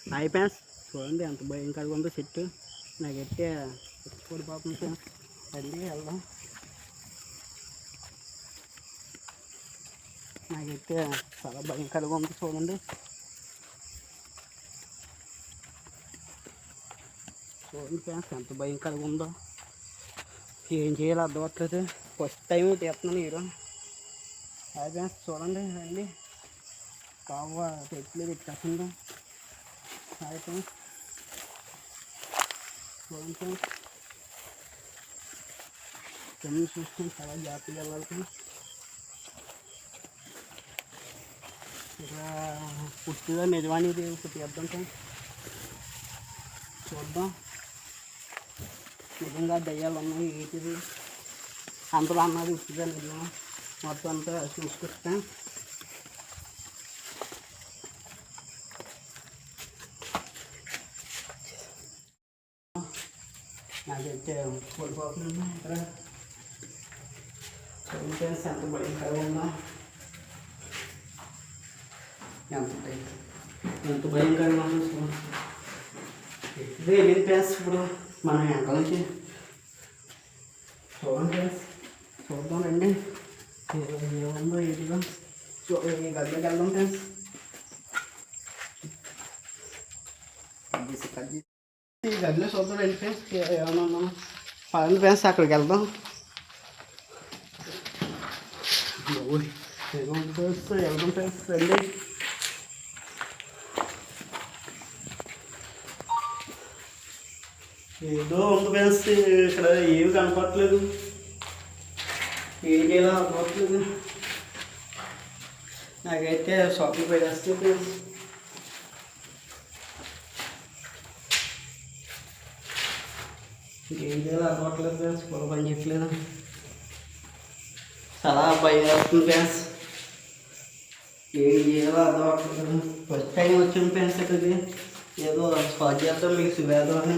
Hi friends, చూడండి ఎంత భయంకరంగా ఉందో చెట్టు. నాకైతే పడిపోతుంది ఫ్రెండ్స్. రండి వెళ్దాం. నాకైతే చాలా భయంకరంగా ఉంది చూడండి. చూడండి ఫ్రెండ్స్ ఎంత భయంకరంగా ఉందో. ఏం చేయాలో అర్థం అవ్వట్లేదు. ఫస్ట్ టైం తీస్తున్నాను హీరో. హాయ్ ఫ్రెండ్స్, చూడండి రండి. కావ పెట్టలేదు ఇచ్చేస్తుంది. హాయ్ ఫ్రెండ్స్, చూడండి ఫ్రెండ్స్. కింద చూసుకొని చాలా జాగ్రత్తగా వెళ్ళాలి ఫ్రెండ్స్. ఇక్కడ పుట్టిగా నిజవాణి తీద్దాం ఫ్రెండ్స్. చూద్దాం నిజంగా దయ్యాలు ఉన్నాయి ఏంటిది అంతలో అన్నది ఉట్టిగా నిజం మొత్తం అంతా చూసుకొస్తాం. నాకైతే పడిపోతుంది ఇక్కడ. చూడండి ఎంత భయంకరంగా ఉందా, ఎంత భయంకరంగా ఉందో. ఇదే వెళ్ళింది ఫ్రెండ్స్. ఇప్పుడు మనం వెనక నుంచి చూడండి ఫ్రెండ్స్, చూద్దాం రండి ఏముందో ఏదిగా. ఈ గదిలోకి వెళ్దాం ఫ్రెండ్స్. ఈ గదిలో చూద్దాం రండి ఫ్రెండ్స్. ఏమన్నా పదండి ఫ్రెండ్స్, అక్కడికి వెళ్దాం. వెళ్దాం ఫ్రెండ్స్ రండి. ఏదో ఉంది ఫ్రెండ్స్, ఇక్కడ ఏమి కనపడట్లేదు. ఏం చేయాలో అవ్వట్లేదు. నాకైతే షాపింగ్ పోయేస్తే ఫ్రెండ్స్. ఏం చేయాలో అవ్వట్లేదు ఫ్రెండ్స్. పొల పని చేయట్లేదు. చాలా భయం వేస్తుంది ఫ్రెండ్స్. ఏం చేయాలో అర్థం అవ్వట్లేదు. ఫస్ట్ టైం వచ్చింది ఫ్రెండ్స్ ఇక్కడికి. ఏదో స్పాట్ చేద్దాం మీకు సువేదం అని.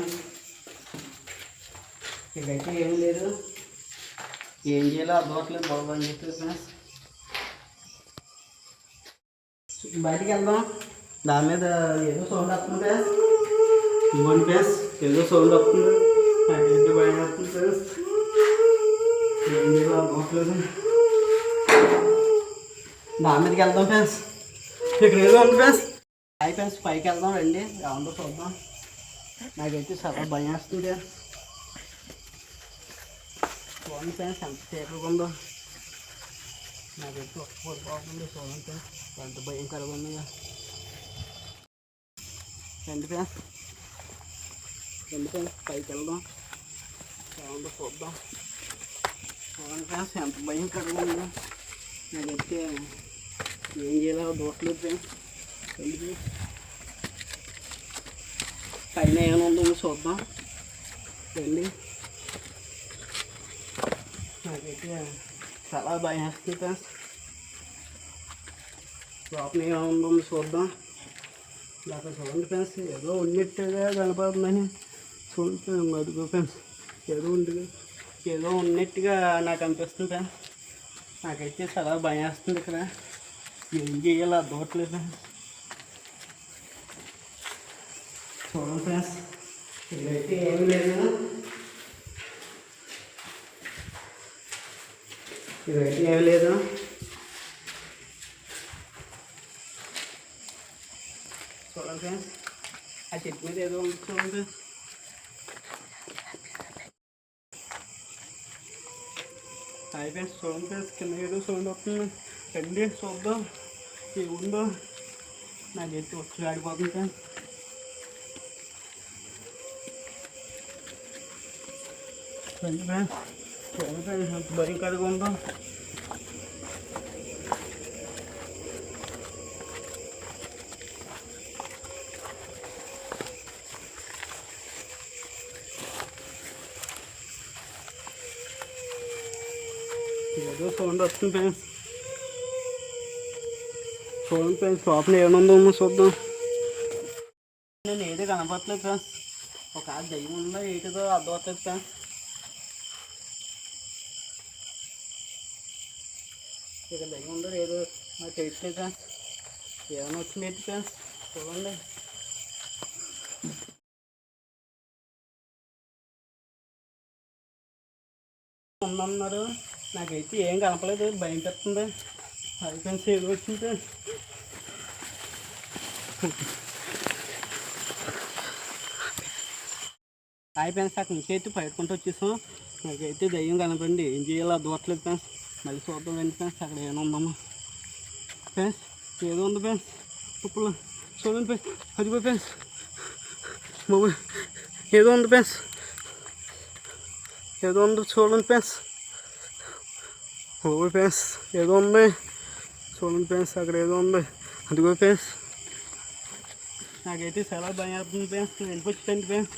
ఇదైతే ఏం లేదు. ఏం చేయాలో అర్థం అవ్వట్లేదు. పొల పని చేయట్లేదు ఫ్రెండ్స్. బయటికి వెళ్దాం. దాని మీద ఏదో సౌండ్ వస్తుంది ఫ్రెండ్స్. ఇవ్వండి ఫ్రెండ్స్, ఏదో సౌండ్ వస్తుంది. నాకైతే భయం వస్తుంది ఫ్రెండ్స్. ఏం చేయాలో అర్థం అవ్వట్లేదు. దాని మీదకి వెళ్దాం ఫ్రెండ్స్. ఇక్కడ ఏదో ఉంది ఫ్రెండ్స్. హాయ్ ఫ్రెండ్స్, పైకి వెళ్దాం రండి. ఏముందో చూద్దాం. నాకైతే చాలా భయం వస్తుంది. చూడండి ఫ్రెండ్స్ ఎంత సేపుగా ఉందో. నాకైతే పడిపోతుంది. చూడండి ఫ్రెండ్స్ ఎంత భయంకరంగా ఉంది. రండి ఫ్రెండ్స్, రండి ఫ్రెండ్స్ పైకి వెళ్దాం. ఏముందో చూద్దాం. చూడండి ఫ్రెండ్స్ ఎంత భయంకరంగా ఉందో. నాకైతే ఏం చేయాలో దూరట్లేదు ఫ్రెండ్స్. రండి పైన ఏమైనా ఉందో చూద్దాం రండి. నాకైతే చాలా భయం వేస్తుంది ఫ్రెండ్స్. లోపల ఏమైనా ఉందో చూద్దాం. అక్కడ చూడండి ఫ్రెండ్స్, ఏదో ఉన్నట్టుగా కనపడుతుందని. చూడండి మదుగు ఫ్రెండ్స్, ఏదో ఉన్నట్టుగా నాకు అనిపిస్తుంది ఫ్రెండ్స్. నాకైతే చాలా భయం వేస్తుంది. ఇక్కడ ఏం చేయాలో అర్థం అవ్వట్లేదు. చూడండి ఫ్రెండ్స్, ఇదైతే ఏమీ లేదు. ఇదైతే ఏమీ లేదు. చూడండి ఫ్రెండ్స్, ఆ చెట్టు మీద ఏదో ఉంది చూడండి. హాయ్ ఫ్రెండ్స్, చూడండి ఫ్రెండ్స్ కింద ఏదో సౌండ్ వస్తుంది. రండి చూద్దాం ఏముందో. నాకైతే వచ్చి ఆడిపోతుంది ఫ్రెండ్స్. రండి ఫ్రెండ్స్, చూడండి ఫ్రెండ్స్ ఎంత భయంకరంగా ఉందో. ఏదో సౌండ్ వస్తుంది ఫ్రెండ్స్. చూడండి ఫ్రెండ్స్ లోపల ఏముందో చూద్దాం. నేను ఏదో కనపడలేదు ఫ్రెండ్స్. ఒక దయ్యం ఉందో ఏంటిదో అర్థం అవుతుంది ఫ్రెండ్స్. ఇక దయ్యం ఉందో ఏదో నాకు తెలియట్లేదు ఫ్రెండ్స్. ఏమైనా వచ్చింది ఫ్రెండ్స్. చూడండి ఉందన్నారు, నాకైతే ఏం కనపలేదు, భయం పెడుతుంది. హాయ్ ఫ్రెండ్స్, ఏదో వచ్చింది. హాయ్ ఫ్రెండ్స్, అక్కడి నుంచి అయితే పట్టుకుంటూ వచ్చేసాం. నాకైతే దయ్యం కనపండి, ఏం చేయాలో అర్థవట్లేదు ఫ్రెండ్స్. మళ్ళీ చూద్దాం రండి ఫ్రెండ్స్, అక్కడ ఏమైనా ఉందమ్మా ఫ్రెండ్స్. ఏదో ఉంది ఫ్రెండ్స్, ఇప్పుడు చూడండి ఫ్రెండ్స్, అదిగో ఫ్రెండ్స్, బాబు ఏదో ఉంది ఫ్రెండ్స్, ఏదో ఉంది చూడండి ఫ్రెండ్స్. బాబు ఫ్రెండ్స్, ఏదో ఉంది చూడండి ఫ్రెండ్స్, అక్కడ ఏదో ఉంది, అదిగో ఫ్రెండ్స్. నాకైతే చాలా భయం అవుతుంది ఫ్రెండ్స్, వెళ్ళిపోయింది ఫ్రెండ్స్.